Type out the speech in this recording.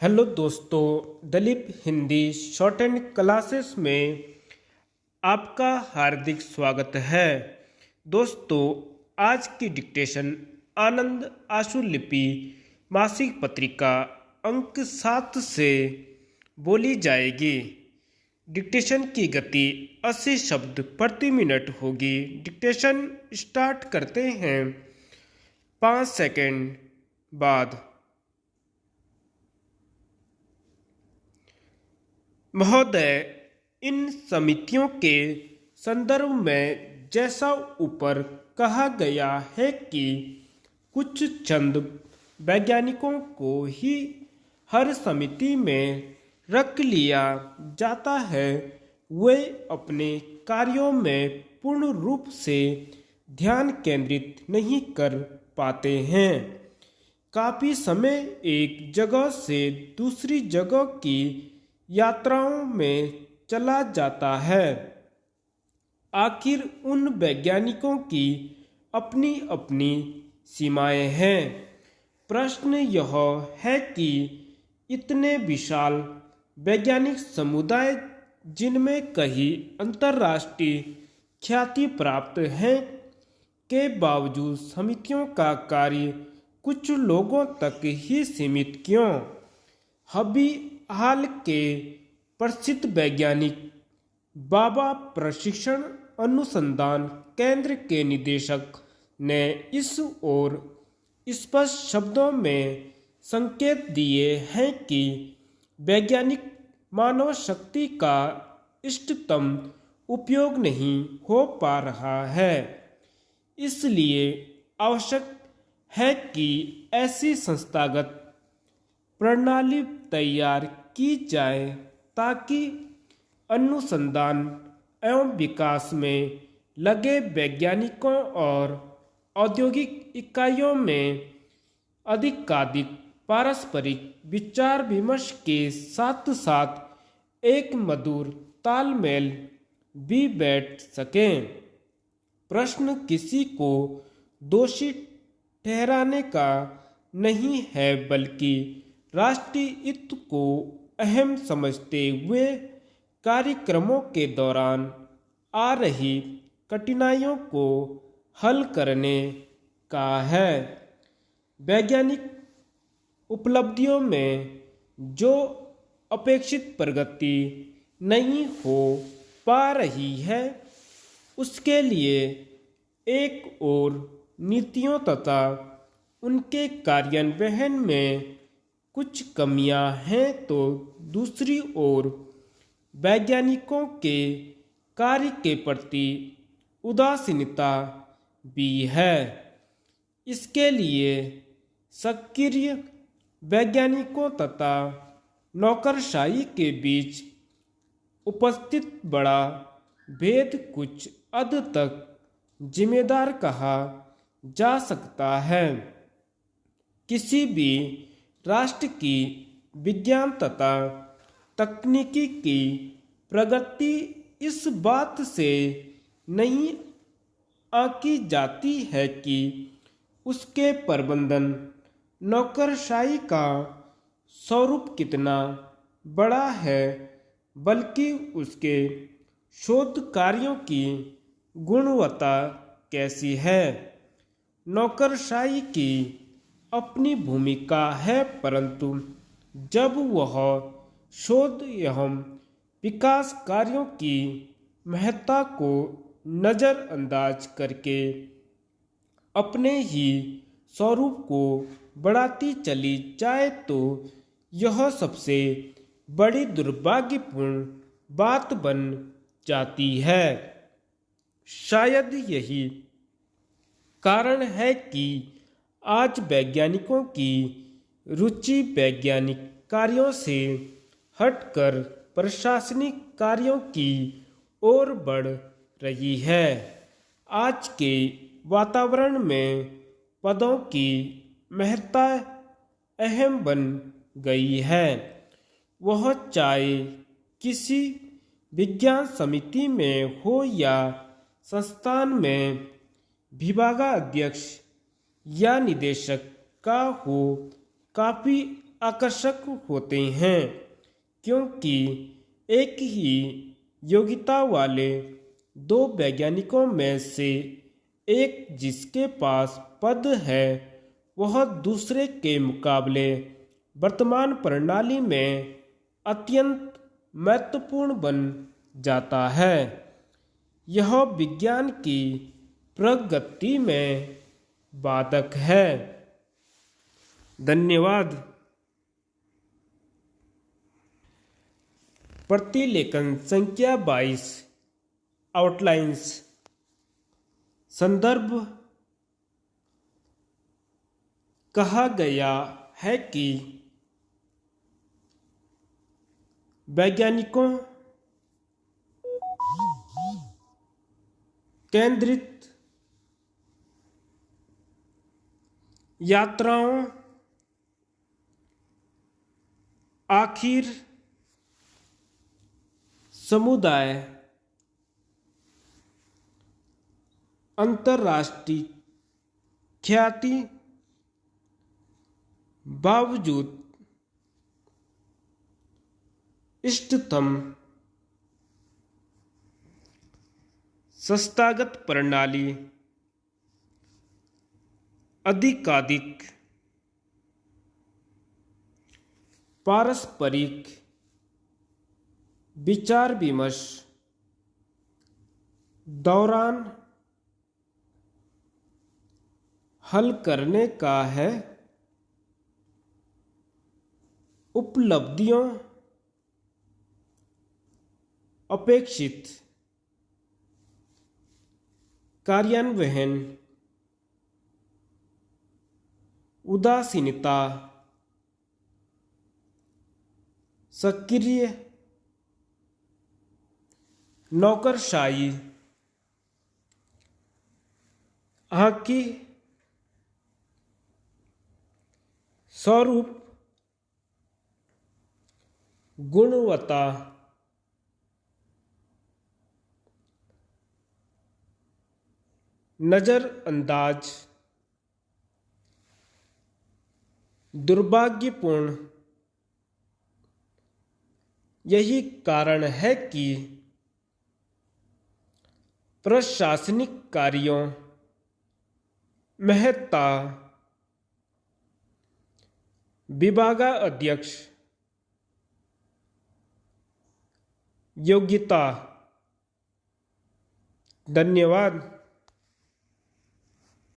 Hello दोस्तों, Dalip Hindi short and classes में आपका हार्दिक स्वागत है। दोस्तों, आज की डिक्टेशन आनंद आशुलिपि मासिक पत्रिका अंक 7 से बोली जाएगी। डिक्टेशन की गति 80 शब्द प्रति मिनट होगी। डिक्टेशन स्टार्ट करते हैं 5 सेकंड बाद। महोदय, इन समितियों के संदर्भ में जैसा ऊपर कहा गया है कि कुछ चंद वैज्ञानिकों को ही हर समिति में रख लिया जाता है, वे अपने कार्यों में पूर्ण रूप से ध्यान केंद्रित नहीं कर पाते हैं। काफ़ी समय एक जगह से दूसरी जगह की यात्राओं में चला जाता है। आखिर उन वैज्ञानिकों की अपनी अपनी सीमाएं हैं। प्रश्न यह है कि इतने विशाल वैज्ञानिक समुदाय, जिनमें कई अंतर्राष्ट्रीय ख्याति प्राप्त है, के बावजूद समितियों का कार्य कुछ लोगों तक ही सीमित क्यों? अभी हाल के प्रसिद्ध वैज्ञानिक बाबा प्रशिक्षण अनुसंधान केंद्र के निदेशक ने इस ओर स्पष्ट शब्दों में संकेत दिए हैं कि वैज्ञानिक मानव शक्ति का इष्टतम उपयोग नहीं हो पा रहा है। इसलिए आवश्यक है कि ऐसी संस्थागत प्रणाली तैयार की जाए ताकि अनुसंधान एवं विकास में लगे वैज्ञानिकों और औद्योगिक इकाइयों में अधिकाधिक पारस्परिक विचार विमर्श के साथ साथ एक मधुर तालमेल भी बैठ सके। प्रश्न किसी को दोषी ठहराने का नहीं है, बल्कि राष्ट्रीय हित को अहम समझते हुए कार्यक्रमों के दौरान आ रही कठिनाइयों को हल करने का है। वैज्ञानिक उपलब्धियों में जो अपेक्षित प्रगति नहीं हो पा रही है, उसके लिए एक ओर नीतियों तथा उनके कार्यान्वयन में कुछ कमियां हैं, तो दूसरी ओर वैज्ञानिकों के कार्य के प्रति उदासीनता भी है। इसके लिए सक्रिय वैज्ञानिकों तथा नौकरशाही के बीच उपस्थित बड़ा भेद कुछ हद तक जिम्मेदार कहा जा सकता है। किसी भी राष्ट्र की विज्ञान तथा तकनीकी की प्रगति इस बात से नहीं आंकी जाती है कि उसके प्रबंधन नौकरशाही का स्वरूप कितना बड़ा है, बल्कि उसके शोध कार्यों की गुणवत्ता कैसी है। नौकरशाही की अपनी भूमिका है, परंतु जब वह शोध एवं विकास कार्यों की महत्ता को नज़रअंदाज करके अपने ही स्वरूप को बढ़ाती चली जाए, तो यह सबसे बड़ी दुर्भाग्यपूर्ण बात बन जाती है। शायद यही कारण है कि आज वैज्ञानिकों की रुचि वैज्ञानिक कार्यों से हटकर प्रशासनिक कार्यों की ओर बढ़ रही है। आज के वातावरण में पदों की महत्ता अहम बन गई है। वह चाहे किसी विज्ञान समिति में हो या संस्थान में विभागाध्यक्ष या निदेशक का हो, काफ़ी आकर्षक होते हैं, क्योंकि एक ही योग्यता वाले दो वैज्ञानिकों में से एक जिसके पास पद है वह दूसरे के मुकाबले वर्तमान प्रणाली में अत्यंत महत्वपूर्ण बन जाता है। यह विज्ञान की प्रगति में बाधक है। धन्यवाद। प्रतिलेखन संख्या 22 आउटलाइंस। संदर्भ कहा गया है कि वैज्ञानिकों केंद्रित यात्राओं आखिर समुदाय अंतर्राष्ट्रीय ख्याति बावजूद इष्टतम संस्थागत प्रणाली अधिकाधिक पारस्परिक विचार विमर्श दौरान हल करने का है। उपलब्धियों अपेक्षित कार्यान्वयन उदासीनता सक्रिय नौकरशाही आंकी स्वरूप गुणवत्ता नजरअंदाज दुर्भाग्यपूर्ण। यही कारण है कि प्रशासनिक कार्यों महत्ता विभागाध्यक्ष योग्यता। धन्यवाद।